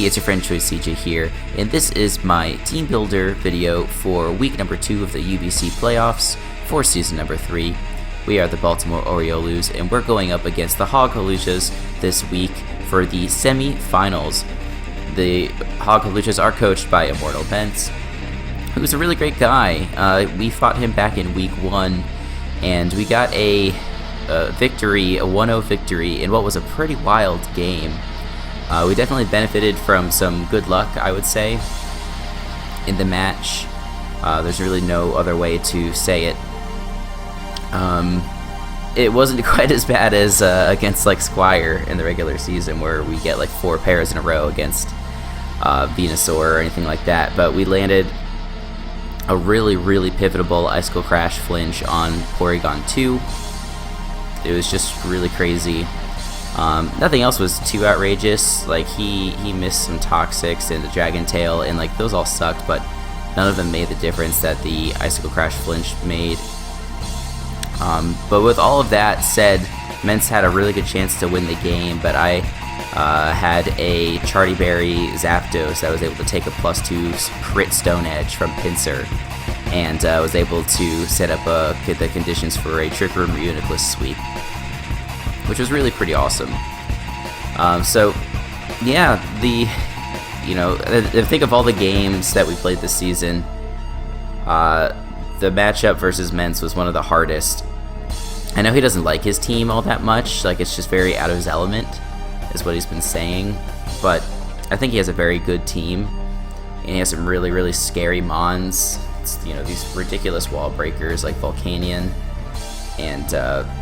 Hey, it's your friend Choice CJ here, and this is my team builder video for week number 2 of the UBC playoffs for season number 3. We are the Baltimore Oriolus, and we're going up against the Hague Hawluchas this week for the semi-finals. The Hague Hawluchas are coached by ImmortalMence, who's a really great guy. We fought him back in week 1, and we got a victory, a 1-0 victory in what was a pretty wild game. We definitely benefited from some good luck, I would say, in the match. There's really no other way to say it. It wasn't quite as bad as against like Squire in the regular season, where we get like 4 pairs in a row against Venusaur or anything like that. But we landed a really pivotal Icicle Crash flinch on Porygon 2. It was just really crazy. Nothing else was too outrageous. Like he missed some Toxics and the Dragon Tail, and like those all sucked, but none of them made the difference that the Icicle Crash flinch made. But with all of that said, Mence had a really good chance to win the game, but I had a Charty Berry Zapdos that was able to take a +2 crit Stone Edge from Pinsir, and was able to set up the conditions for a Trick Room Reuniclus sweep, which was really pretty awesome. So yeah, think of all the games that we played this season, the matchup versus Mence was one of the hardest. I know he doesn't like his team all that much, like it's just very out of his element, is what he's been saying, but I think he has a very good team, and he has some really scary mons. It's, these ridiculous wall breakers like Volcanion. And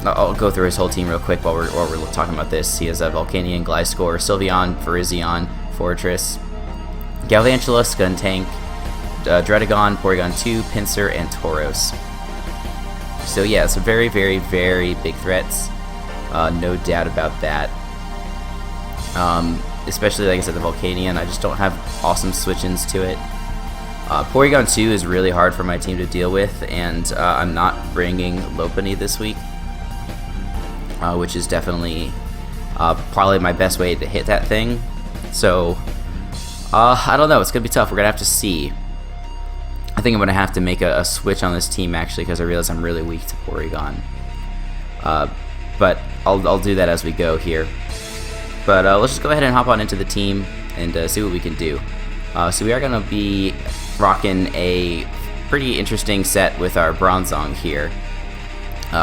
I'll go through his whole team real quick while we're talking about this. He has a Volcanion, Gliscor, Sylveon, Virizion, Fortress, Galvantula, Skuntank, Dredagon, Porygon 2, Pinsir, and Tauros. So yeah, some very big threats. No doubt about that. Especially, like I said, the Volcanion. I just don't have awesome switch-ins to it. Porygon 2 is really hard for my team to deal with, and I'm not bringing Lopunny this week, which is definitely probably my best way to hit that thing. So, I don't know, it's going to be tough. We're going to have to see. I think I'm going to have to make a switch on this team, actually, because I realize I'm really weak to Porygon. But I'll do that as we go here. But let's just go ahead and hop on into the team and see what we can do. So we are going to be rocking a pretty interesting set with our Bronzong here.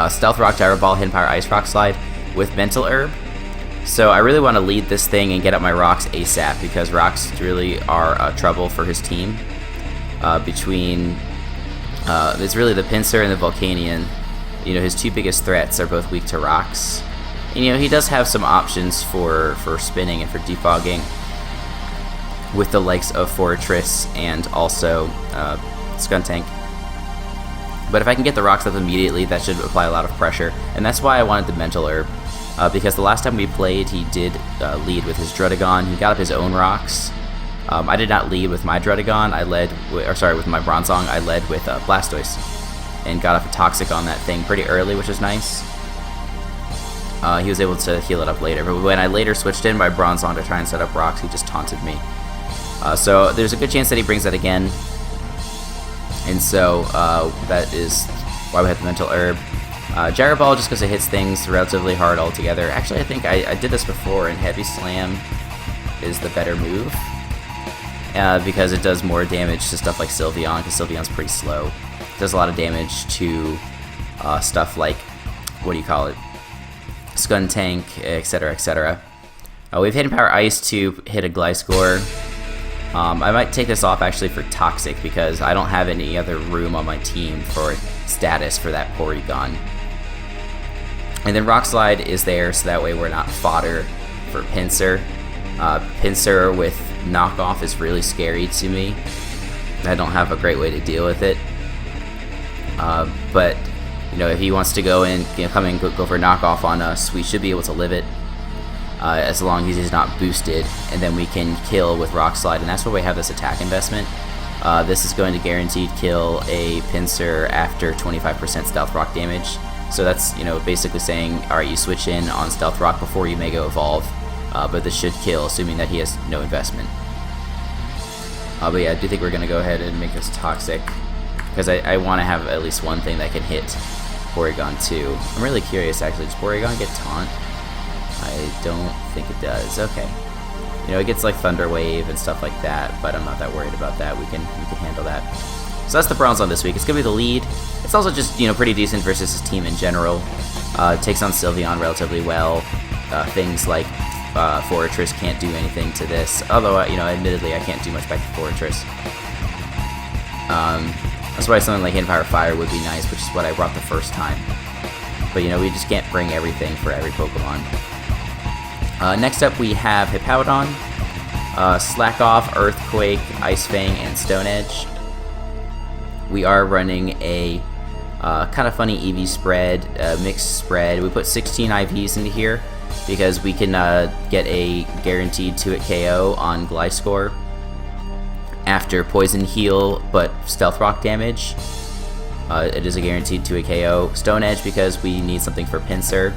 Stealth Rock, Gyro Ball, Hidden Power, Ice Rock Slide with Mental Herb. So I really want to lead this thing and get up my rocks ASAP, because rocks really are trouble for his team. It's really the Pinsir and the Volcanion. His 2 biggest threats are both weak to rocks. And, he does have some options for spinning and for defogging, with the likes of Fortress and also Skuntank. But if I can get the rocks up immediately, that should apply a lot of pressure, and that's why I wanted the Mental Herb, because the last time we played, he did lead with his Dredagon. He got up his own rocks. I did not lead with my Dredagon. With my Bronzong, I led with Blastoise, and got off a Toxic on that thing pretty early, which is nice. He was able to heal it up later, but when I later switched in my Bronzong to try and set up rocks, he just taunted me. So there's a good chance that he brings that again, and so that is why we have the Mental Herb. Gyro Ball, just because it hits things relatively hard altogether. Actually, I think I did this before, and Heavy Slam is the better move, because it does more damage to stuff like Sylveon, because Sylveon's pretty slow. It does a lot of damage to stuff like, Skuntank, etc. We have Hidden Power Ice to hit a Gliscor. I might take this off actually for Toxic, because I don't have any other room on my team for status for that Porygon. And then Rock Slide is there, so that way we're not fodder for Pinsir. Pinsir with Knockoff is really scary to me. I don't have a great way to deal with it. But if he wants to go and come and go for Knockoff on us, we should be able to live it. As long as he's not boosted, and then we can kill with Rock Slide, and that's why we have this attack investment. This is going to guaranteed kill a Pinsir after 25% Stealth Rock damage. So that's basically saying, alright, you switch in on Stealth Rock before you Mega Evolve, but this should kill, assuming that he has no investment. But yeah, I do think we're going to go ahead and make this toxic, because I want to have at least one thing that can hit Porygon too. I'm really curious, actually. Does Porygon get taunt? I don't think it does. Okay. You know, it gets like Thunder Wave and stuff like that, but I'm not that worried about that. We can handle that. So that's the bronze on this week. It's going to be the lead. It's also just, you know, pretty decent versus his team in general. Takes on Sylveon relatively well. Things like Fortress can't do anything to this. Although, you know, admittedly, I can't do much back to Fortress. That's why something like Hidden Power Fire would be nice, which is what I brought the first time. But, you know, we just can't bring everything for every Pokemon. Next up, we have Hippowdon, Slack Off, Earthquake, Ice Fang, and Stone Edge. We are running a kind of funny EV spread, mixed spread. We put 16 IVs into here because we can get a guaranteed 2-hit KO on Gliscor after Poison Heal but Stealth Rock damage. It is a guaranteed 2-hit KO. Stone Edge because we need something for Pinsir.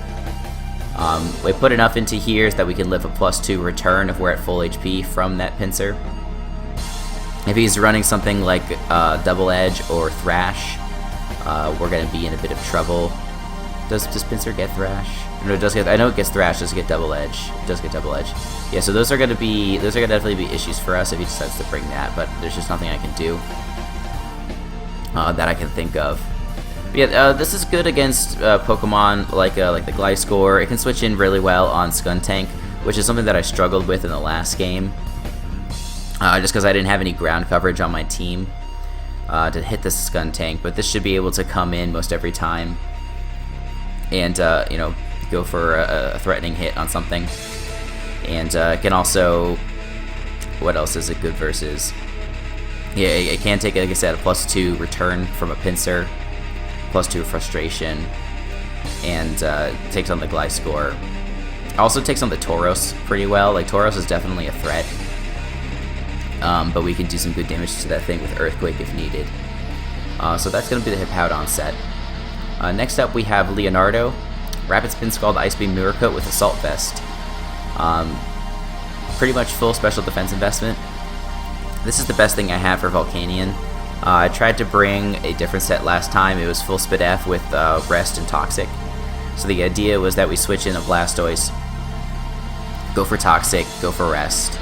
We put enough into here so that we can live a +2 return if we're at full HP from that Pinsir. If he's running something like Double Edge or Thrash, we're going to be in a bit of trouble. Does Pinsir get Thrash? No, it does get. I know it gets Thrash. Does it get Double Edge? It does get Double Edge. Yeah, so those are going to definitely be issues for us if he decides to bring that. But there's just nothing I can do that I can think of. But yeah, this is good against Pokemon like the Gliscor. It can switch in really well on Skuntank, which is something that I struggled with in the last game. Just because I didn't have any ground coverage on my team to hit the Skuntank, but this should be able to come in most every time and you know, go for a threatening hit on something. And it can also, what else is it good versus? Yeah, it can take, like I said, a +2 return from a Pinsir, +2 frustration, and takes on the Gliscor. Also takes on the Tauros pretty well. Like, Tauros is definitely a threat. But we can do some good damage to that thing with Earthquake if needed. So that's going to be the Hippowdon set. Next up we have Leonardo, Rapid Spin Scald, Ice Beam, Mirror Coat with Assault Vest. Pretty much full special defense investment. This is the best thing I have for Volcanion. I tried to bring a different set last time. It was full Spadef with Rest and Toxic. So the idea was that we switch in a Blastoise, go for Toxic, go for Rest.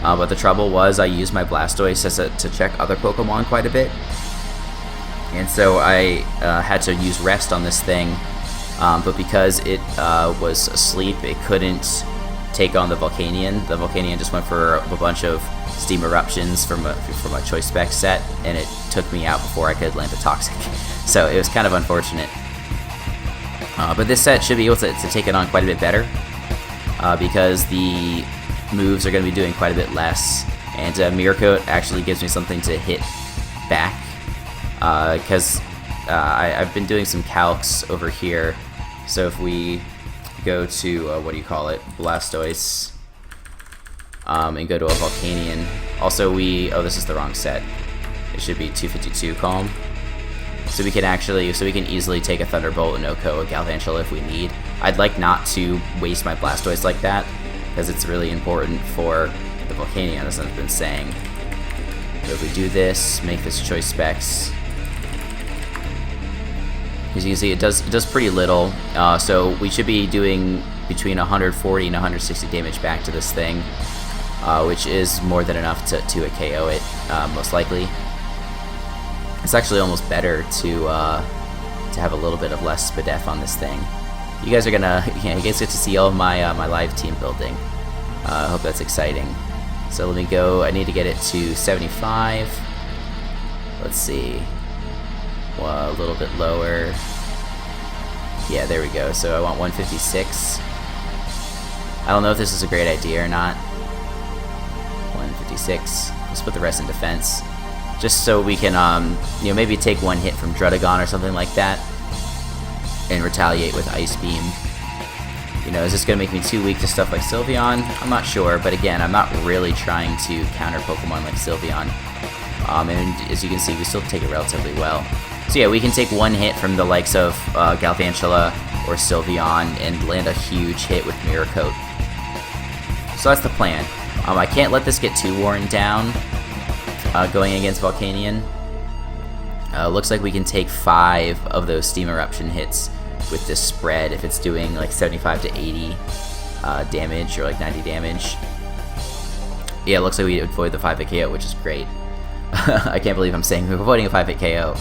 But the trouble was I used my Blastoise to check other Pokemon quite a bit. And so I had to use Rest on this thing. But because it was asleep, it couldn't take on the Volcanion. The Volcanion just went for a bunch of Steam Eruptions from a Choice Spec set, and it took me out before I could land a Toxic. So it was kind of unfortunate. But this set should be able to take it on quite a bit better, because the moves are going to be doing quite a bit less, and Mirror Coat actually gives me something to hit back, because I've been doing some calcs over here. So if we go to, Blastoise, and go to a Volcanion. Also, this is the wrong set. It should be 252 Calm. So we can easily take a Thunderbolt, an Oko, a Galvantula if we need. I'd like not to waste my Blastoise like that, because it's really important for the Volcanion, as I've been saying. So if we do this, make this Choice Specs, as you can see, it does pretty little. So we should be doing between 140 and 160 damage back to this thing, which is more than enough to a KO it, most likely. It's actually almost better to have a little bit of less Spadef on this thing. You guys are gonna, you guys get to see all of my my live team building. I hope that's exciting. So let me go. I need to get it to 75. Let's see. Well, a little bit lower. Yeah, there we go. So I want 156. I don't know if this is a great idea or not. 156. Let's put the rest in defense, just so we can, maybe take one hit from Druddigon or something like that, and retaliate with Ice Beam. Is this going to make me too weak to stuff like Sylveon? I'm not sure, but again, I'm not really trying to counter Pokemon like Sylveon. And as you can see, we still take it relatively well. So yeah, we can take one hit from the likes of Galvantula or Sylveon and land a huge hit with Mirror Coat. So that's the plan. I can't let this get too worn down, going against Volcanion. Looks like we can take 5 of those Steam Eruption hits with this spread if it's doing like 75 to 80 damage or like 90 damage. Yeah, it looks like we avoid the 5-hit KO, which is great. I can't believe I'm saying we're avoiding a 5-hit KO.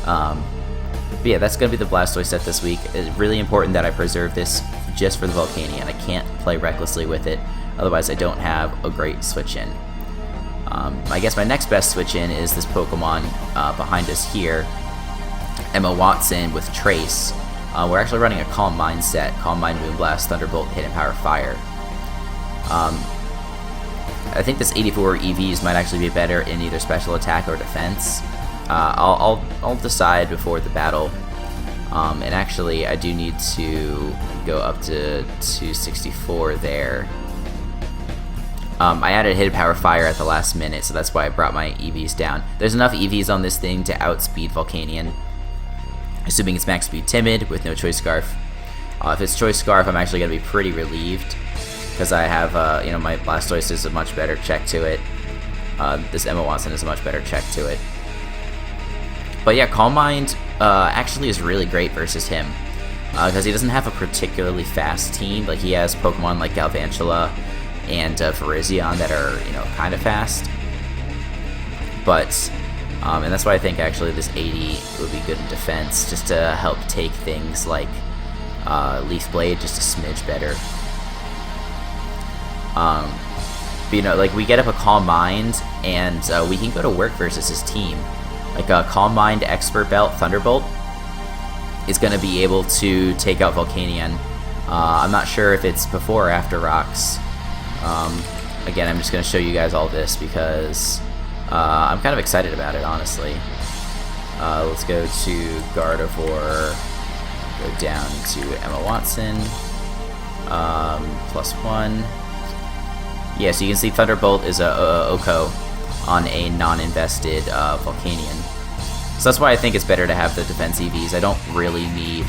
But yeah, that's going to be the Blastoise set this week. It's really important that I preserve this just for the Volcanion. I can't play recklessly with it, otherwise I don't have a great switch-in. I guess my next best switch-in is this Pokemon behind us here, Emma Watson with Trace. We're actually running a Calm Mind set, Calm Mind, Moonblast, Thunderbolt, Hidden Power, Fire. I think this 84 EVs might actually be better in either special attack or defense. I'll decide before the battle. And actually, I do need to go up to 264 there. I added Hidden Power Fire at the last minute, so that's why I brought my EVs down. There's enough EVs on this thing to outspeed Volcanion, assuming it's max speed Timid with no Choice Scarf. If it's Choice Scarf, I'm actually going to be pretty relieved, because I have, my Blastoise is a much better check to it. This Emma Watson is a much better check to it. But yeah, Calm Mind actually is really great versus him, because he doesn't have a particularly fast team. Like, he has Pokemon like Galvantula and Virizion that are, kind of fast. But, and that's why I think actually this 80 would be good in defense, just to help take things like Leaf Blade just a smidge better. But, like, we get up a Calm Mind, and we can go to work versus his team. Like a Calm Mind Expert Belt Thunderbolt is going to be able to take out Volcanion. I'm not sure if it's before or after Rocks. Again, I'm just going to show you guys all this because I'm kind of excited about it, honestly. Let's go to Gardevoir, go down to Emma Watson, +1. Yeah, so you can see Thunderbolt is a Oko on a non-invested Volcanion. So that's why I think it's better to have the defense EVs. I don't really need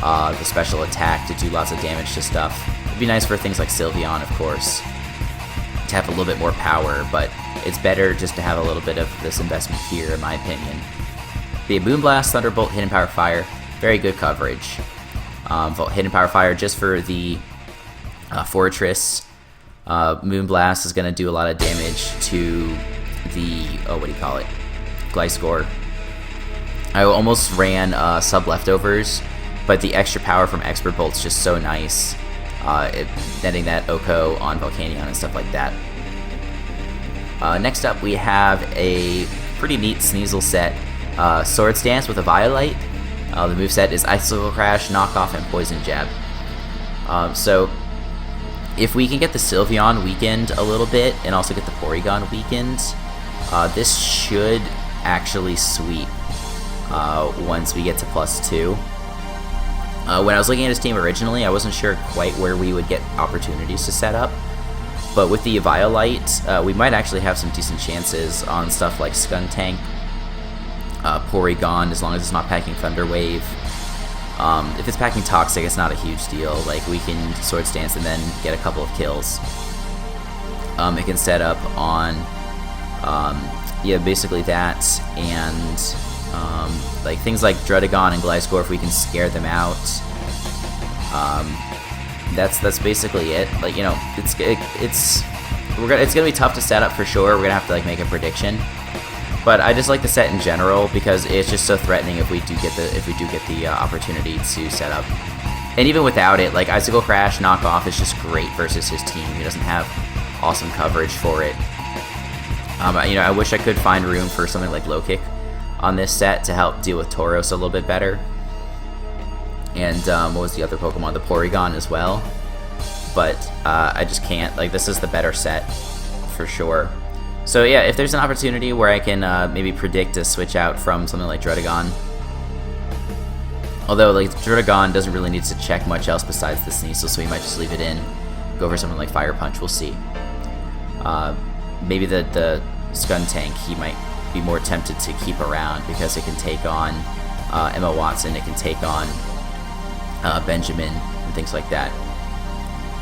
the special attack to do lots of damage to stuff. It'd be nice for things like Sylveon, of course, to have a little bit more power, but it's better just to have a little bit of this investment here, in my opinion. The Moonblast, Thunderbolt, Hidden Power, Fire, very good coverage. Hidden Power, Fire just for the Fortress. Moonblast is going to do a lot of damage to the, Gliscor. I almost ran sub leftovers, but the extra power from Expert Bolt's just so nice. Netting that Oko on Volcanion and stuff like that. Next up, we have a pretty neat Sneasel set. Swords Dance with a Violite. The moveset is Icicle Crash, Knockoff, and Poison Jab. So, if we can get the Sylveon weakened a little bit, and also get the Porygon weakened, this should actually sweep once we get to +2. When I was looking at his team originally, I wasn't sure quite where we would get opportunities to set up, but with the Eviolite, we might actually have some decent chances on stuff like Skuntank, Porygon, as long as it's not packing Thunder Wave. If it's packing Toxic, it's not a huge deal. Like, we can Swords Dance and then get a couple of kills. It can set up on, basically that, and like things like Druddigon and Gliscor, if we can scare them out. That's basically it. Like, it's gonna be tough to set up for sure. We're gonna have to like make a prediction. But I just like the set in general because it's just so threatening if we do get the opportunity to set up. And even without it, like Icicle Crash Knockoff is just great versus his team. He doesn't have awesome coverage for it. I wish I could find room for something like Low Kick on this set to help deal with Tauros a little bit better. And what was the other Pokemon? The Porygon as well. But I just can't. Like, this is the better set for sure. So yeah, if there's an opportunity where I can maybe predict a switch out from something like Druddigon. Although, like, Druddigon doesn't really need to check much else besides the Sneasel, so we might just leave it in. Go for something like Fire Punch, we'll see. Maybe the Skuntank, he might be more tempted to keep around because it can take on Emma Watson, it can take on Benjamin, and things like that.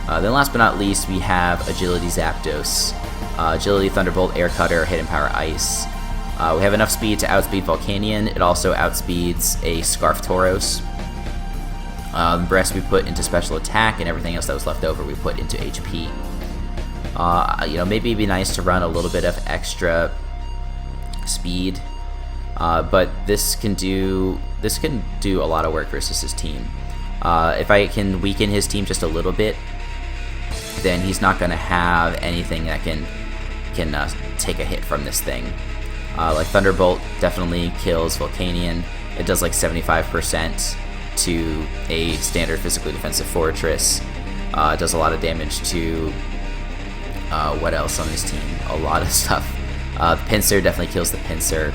Then last but not least, we have Agility Zapdos. Agility, Thunderbolt, Air Cutter, Hidden Power, Ice. We have enough speed to outspeed Volcanion. It also outspeeds a Scarf Tauros. The rest we put into special attack, and everything else that was left over we put into HP. Maybe it'd be nice to run a little bit of extra speed, but this can do a lot of work versus his team. If I can weaken his team just a little bit, then he's not going to have anything that can take a hit from this thing. Like Thunderbolt definitely kills Volcanion. It does like 75% to a standard physically defensive fortress. It does a lot of damage to what else on his team? A lot of stuff. The Pinsir definitely kills the Pinsir.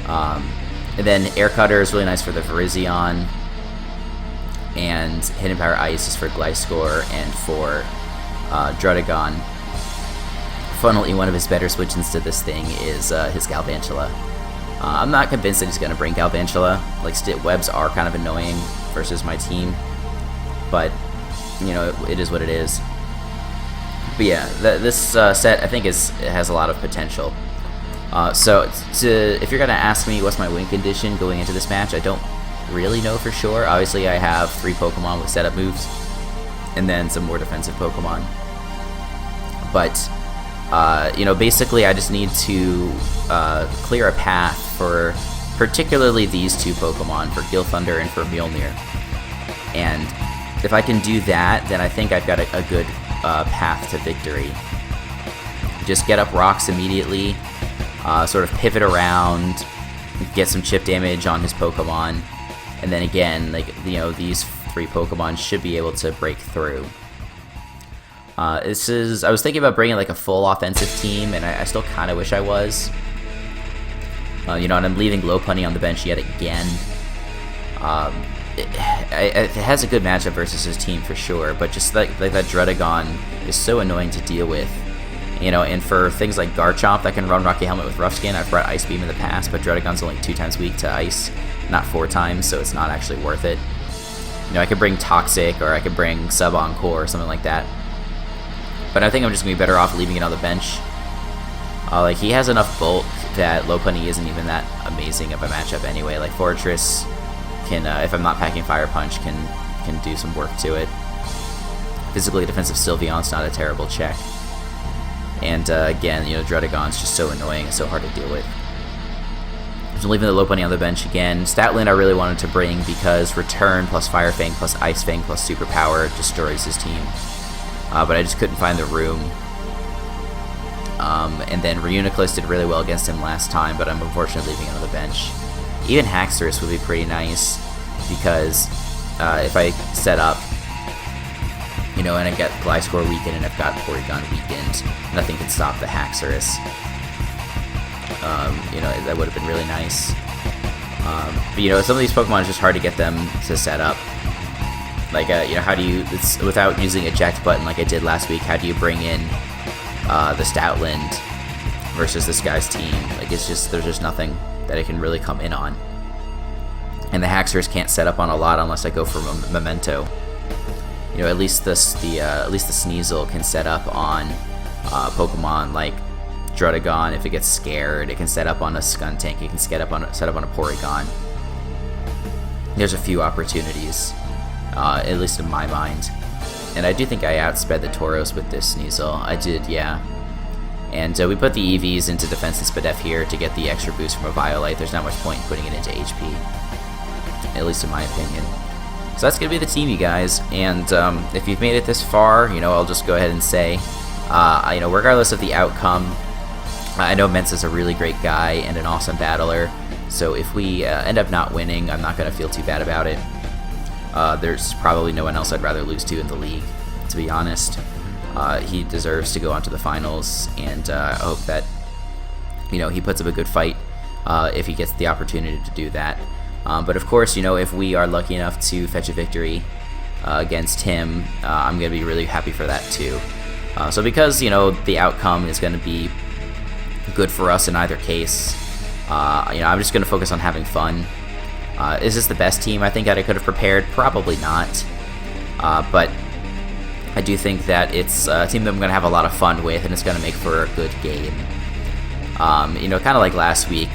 And then Air Cutter is really nice for the Virizion. And Hidden Power Ice is for Gliscor and for Druddigon. Funnily, one of his better switch-ins to this thing is his Galvantula. I'm not convinced that he's going to bring Galvantula. Like, webs are kind of annoying versus my team. But, it is what it is. But yeah, this set, I think, it has a lot of potential. So, if you're going to ask me what's my win condition going into this match, I don't really know for sure. Obviously, I have 3 Pokemon with setup moves, and then some more defensive Pokemon. But, basically I just need to clear a path for particularly these 2 Pokemon, for Gilthunder and for Mjolnir. And if I can do that, then I think I've got a good path to victory. Just get up rocks immediately, sort of pivot around, get some chip damage on his Pokemon, and then again, these 3 Pokemon should be able to break through. I was thinking about bringing like a full offensive team, and I still kind of wish I was. And I'm leaving Lopunny on the bench yet again. It has a good matchup versus his team for sure, but just like that Druddigon is so annoying to deal with. And for things like Garchomp that can run Rocky Helmet with Rough Skin, I've brought Ice Beam in the past, but Druddigon's only 2 times weak to Ice, not 4 times, so it's not actually worth it. I could bring Toxic, or I could bring Sub Encore, or something like that. But I think I'm just going to be better off leaving it on the bench. He has enough bulk that Lopunny isn't even that amazing of a matchup anyway. Like, Fortress can, if I'm not packing Fire Punch, can do some work to it. Physically defensive Sylveon's not a terrible check. And again, Druddigon's just so annoying and so hard to deal with. So leaving the Lopunny on the bench again. Statland I really wanted to bring because Return plus Fire Fang plus Ice Fang plus Superpower destroys his team. But I just couldn't find the room. And then Reuniclus did really well against him last time, but I'm unfortunately leaving it on the bench. Even Haxorus would be pretty nice, because if I set up, and I get Gliscor weakened and I've got Porygon weakened, nothing can stop the Haxorus. That would have been really nice. But some of these Pokemon, it's just hard to get them to set up. Like, how do you, without using eject button like I did last week, how do you bring in the Stoutland versus this guy's team? Like, there's just nothing that it can really come in on. And the Haxorus can't set up on a lot unless I go for Memento. At least the Sneasel can set up on Pokemon like Druddigon. If it gets scared, it can set up on a Skuntank. It can set up on a Porygon. There's a few opportunities. At least in my mind. And I do think I outsped the Tauros with this Sneasel. I did, yeah. And we put the EVs into Defense and Spadef here to get the extra boost from a Violite. There's not much point in putting it into HP. At least in my opinion. So that's going to be the team, you guys. And if you've made it this far, I'll just go ahead and say, regardless of the outcome, I know Mence is a really great guy and an awesome battler. So if we end up not winning, I'm not going to feel too bad about it. There's probably no one else I'd rather lose to in the league, to be honest. He deserves to go on to the finals, and I hope that, he puts up a good fight if he gets the opportunity to do that. But of course, if we are lucky enough to fetch a victory against him, I'm going to be really happy for that too. So because, the outcome is going to be good for us in either case, I'm just going to focus on having fun. Is this the best team I think that I could have prepared? Probably not. But I do think that it's a team that I'm going to have a lot of fun with, and it's going to make for a good game. You know, kind of like last week,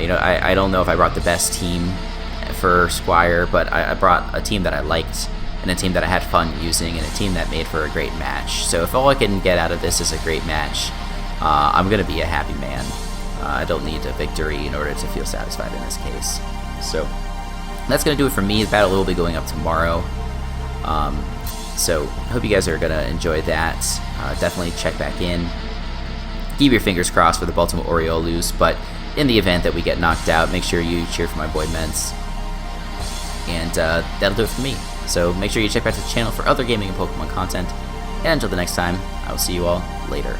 you know, I don't know if I brought the best team for Squire, but I brought a team that I liked, and a team that I had fun using, and a team that made for a great match. So if all I can get out of this is a great match, I'm going to be a happy man. I don't need a victory in order to feel satisfied in this case. So that's going to do it for me. The battle will be going up tomorrow. So I hope you guys are going to enjoy that. Definitely check back in. Keep your fingers crossed for the Baltimore Oriolus, but in the event that we get knocked out, make sure you cheer for my boy Mence. And that'll do it for me. So make sure you check back the channel for other gaming and Pokemon content. And until the next time, I will see you all later.